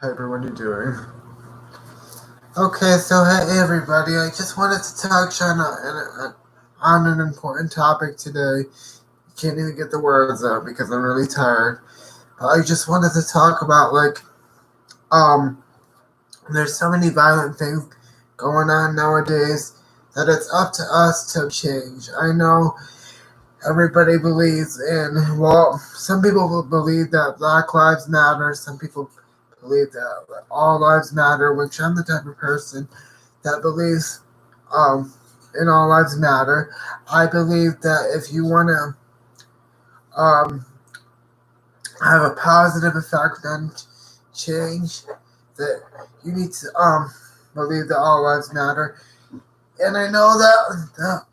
Hi everyone, you doing? Okay, so hey everybody, I just wanted to touch on an important topic today. Can't even get the words out because I'm really tired. But I just wanted to talk about um there's so many violent things going on nowadays that it's up to us to change. I know everybody believes in, well, some people will believe that Black Lives Matter, some people believe that all lives matter, which I'm the type of person that believes um, in all lives matter. I believe that if you want to have a positive effect on change, that you need to believe that all lives matter. And I know that the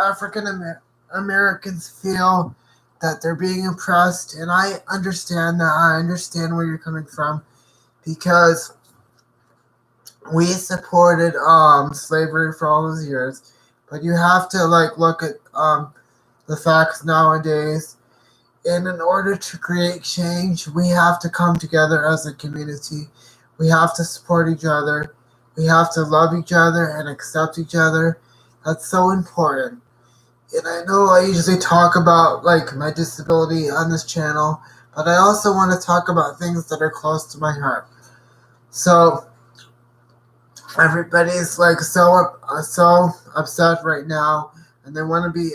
African Americans feel that they're being oppressed, and I understand that. I understand where you're coming from because we supported slavery for all those years, but you have to look at the facts nowadays. And in order to create change, we have to come together as a community. We have to support each other. We have to love each other and accept each other. That's so important. And I know I usually talk about my disability on this channel, but I also want to talk about things that are close to my heart. So everybody's so upset right now, and they want to be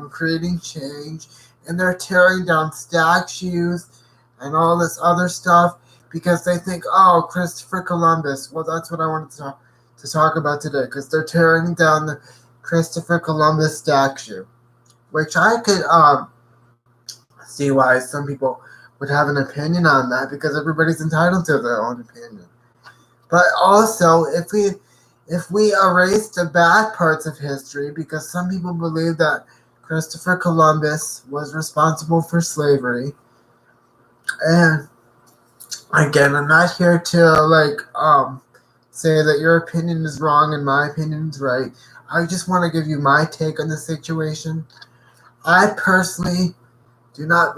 creating change, and they're tearing down statues and all this other stuff because they think, oh, Christopher Columbus. Well, that's what I wanted to talk about today, because they're tearing down the Christopher Columbus statue, which I could see why some people would have an opinion on that, because everybody's entitled to their own opinion. But also, if we erase the bad parts of history, because some people believe that Christopher Columbus was responsible for slavery, and again, I'm not here to say that your opinion is wrong and my opinion is right. I just want to give you my take on the situation. I personally do not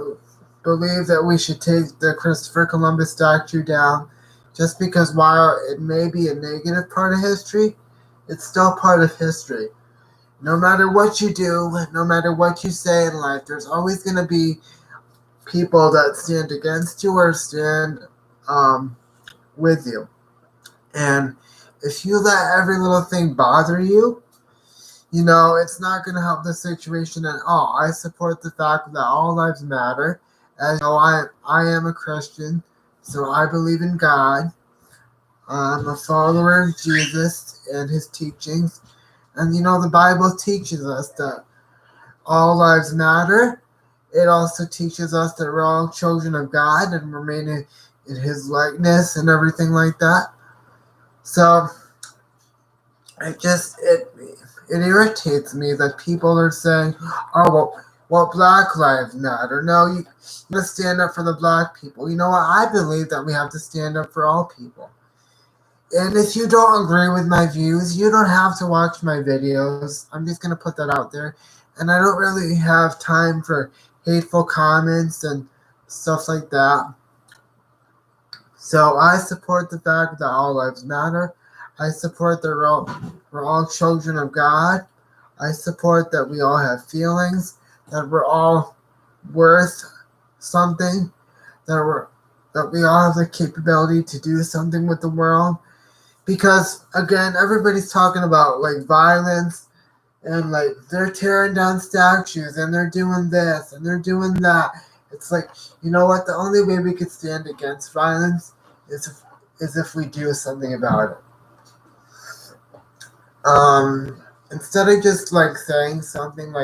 believe that we should take the Christopher Columbus statue down, just because while it may be a negative part of history, it's still part of history. No matter what you do, no matter what you say in life, there's always going to be people that stand against you or stand with you. And if you let every little thing bother you, it's not going to help the situation at all. I support the fact that all lives matter. As you know, I am a Christian, so I believe in God. I'm a follower of Jesus and his teachings. And the Bible teaches us that all lives matter. It also teaches us that we're all children of God and remain in his likeness and everything like that. So it irritates me that people are saying, oh, well, Black Lives Matter. No, you gotta stand up for the black people. You know what? I believe that we have to stand up for all people. And if you don't agree with my views, you don't have to watch my videos. I'm just going to put that out there. And I don't really have time for hateful comments and stuff like that. So I support the fact that all lives matter. I support that we're all children of God. I support that we all have feelings, that we're all worth something, that we all have the capability to do something with the world. Because again, everybody's talking about violence, and they're tearing down statues and they're doing this and they're doing that. It's you know what? The only way we could stand against violence is if we do something about it. Instead of just saying something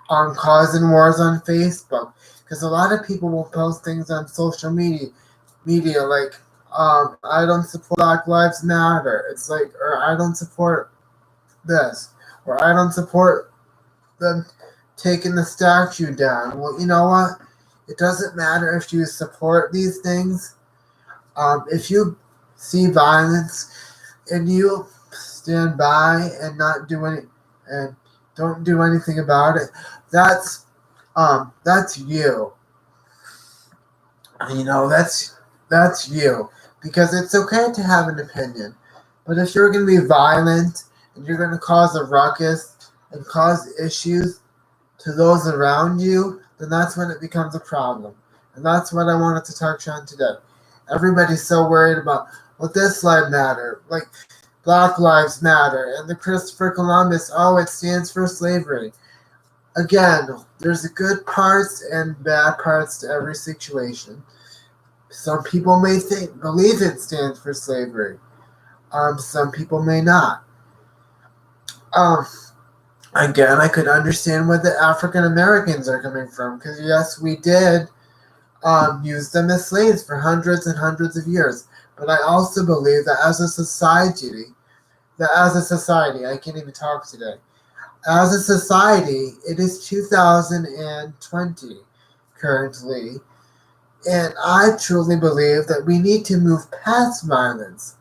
on causing wars on Facebook, because a lot of people will post things on social media I don't support Black Lives Matter. It's or I don't support this, or I don't support them taking the statue down. Well, you know what? It doesn't matter if you support these things. If you see violence and you stand by and not do any and don't do anything about it, that's you. That's you. because it's okay to have an opinion. But if you're going to be violent and you're going to cause a ruckus and cause issues to those around you, then that's when it becomes a problem. And that's what I wanted to touch on today. Everybody's so worried about, well, this life matter, like Black Lives Matter, and the Christopher Columbus, oh, it stands for slavery. Again, there's good parts and bad parts to every situation. Some people may believe it stands for slavery. Some people may not. Again, I could understand where the African Americans are coming from, because yes, we did use them as slaves for hundreds and hundreds of years. But I also believe that as a society, I can't even talk today. As a society, it is 2020 currently, and I truly believe that we need to move past violence.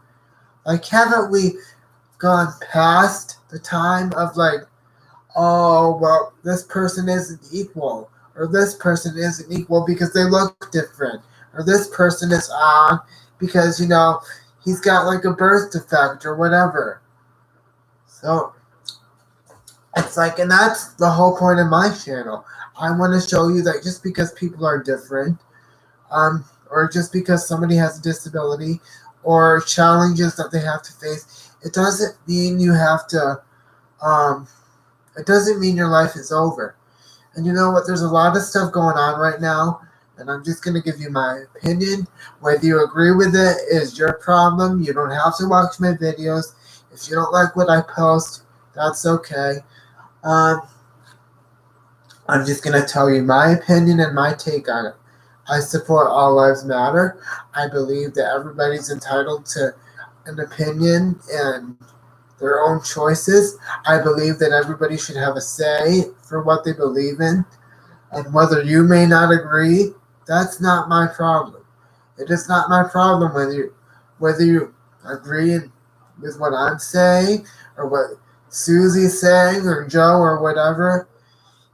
Like, haven't we gone past the time of like, oh, well, this person isn't equal, or this person isn't equal because they look different, or this person is on because, he's got like a birth defect or whatever. So, it's like, and that's the whole point of my channel. I want to show you that just because people are different, or just because somebody has a disability, or challenges that they have to face, it doesn't mean you have to, it doesn't mean your life is over. And you know what? There's a lot of stuff going on right now, and I'm just going to give you my opinion. Whether you agree with it is your problem. You don't have to watch my videos. If you don't like what I post, that's okay. I'm just going to tell you my opinion and my take on it. I support All Lives Matter. I believe that everybody's entitled to an opinion and their own choices. I believe that everybody should have a say for what they believe in. And whether you may not agree, that's not my problem. It is not my problem whether you agree with what I'm saying, or what Susie's saying, or Joe, or whatever.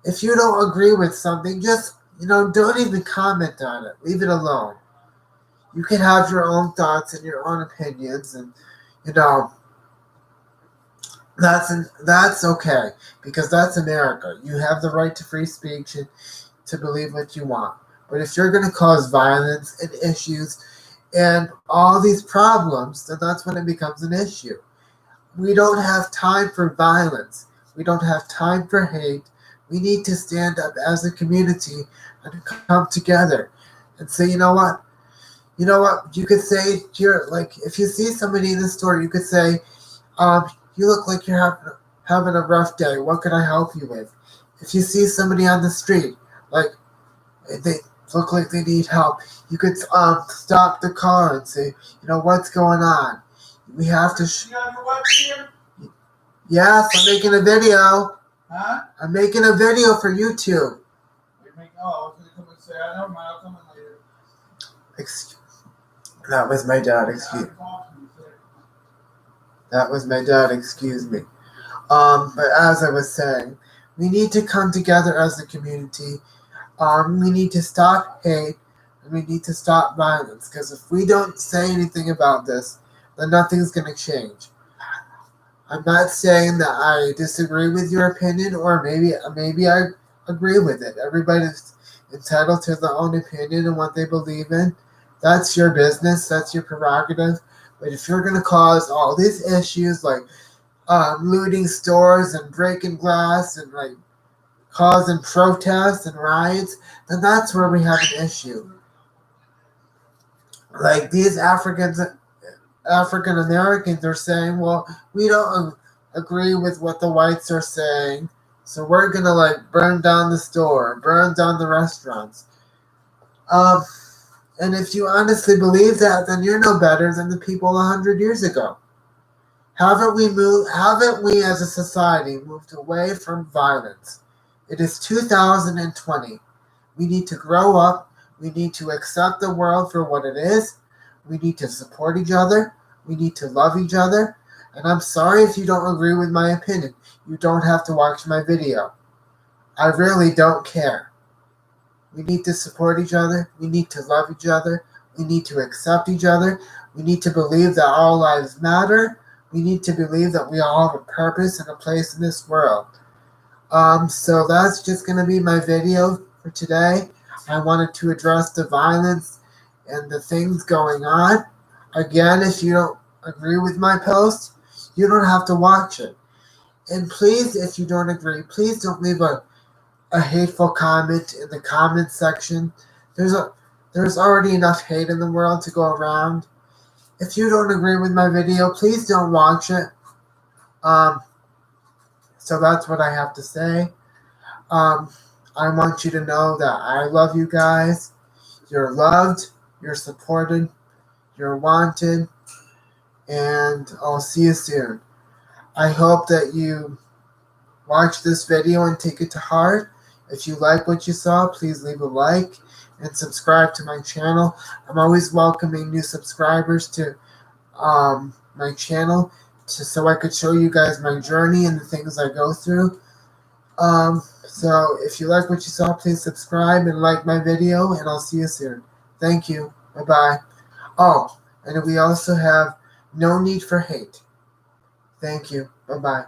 If you don't agree with something, just, don't even comment on it. Leave it alone. You can have your own thoughts and your own opinions, and, that's okay, because that's America. You have the right to free speech and to believe what you want. But if you're going to cause violence and issues and all these problems, then that's when it becomes an issue. We don't have time for violence. We don't have time for hate. We need to stand up as a community and come together and say, you know what? You could say, if you see somebody in the store, you could say, you look like you're having a rough day. What can I help you with? If you see somebody on the street, like they look like they need help, you could stop the car and say, what's going on? We have to. You got your webcam? Yes, I'm making a video. Huh? I'm making a video for YouTube. I was going to come and say, I know, I'll come in later. That was my dad. That was my dad. Excuse me. But as I was saying, we need to come together as a community. We need to stop hate, and we need to stop violence. Because if we don't say anything about this, then nothing's going to change. I'm not saying that I disagree with your opinion, or maybe I agree with it. Everybody's entitled to their own opinion and what they believe in. That's your business. That's your prerogative. But if you're going to cause all these issues, like looting stores and breaking glass and like causing protests and riots, then that's where we have an issue. Like these African Americans are saying, well, we don't agree with what the whites are saying, so we're going to burn down the store, burn down the restaurants. And if you honestly believe that, then you're no better than the people 100 years ago. Haven't we as a society moved away from violence? It is 2020. We need to grow up. We need to accept the world for what it is. We need to support each other. We need to love each other. And I'm sorry if you don't agree with my opinion. You don't have to watch my video. I really don't care. We need to support each other. We need to love each other. We need to accept each other. We need to believe that all lives matter. We need to believe that we all have a purpose and a place in this world. So that's just going to be my video for today. I wanted to address the violence and the things going on. Again, if you don't agree with my post, you don't have to watch it. And please, if you don't agree, please don't leave a hateful comment in the comment section. There's already enough hate in the world to go around. If you don't agree with my video, please don't watch it. So that's what I have to say. I want you to know that I love you guys. You're loved, you're supported, you're wanted, and I'll see you soon. I hope that you watch this video and take it to heart. If you like what you saw, please leave a like and subscribe to my channel. I'm always welcoming new subscribers to my channel so I could show you guys my journey and the things I go through. So if you like what you saw, please subscribe and like my video, and I'll see you soon. Thank you. Bye-bye. Oh, and we also have no need for hate. Thank you. Bye-bye.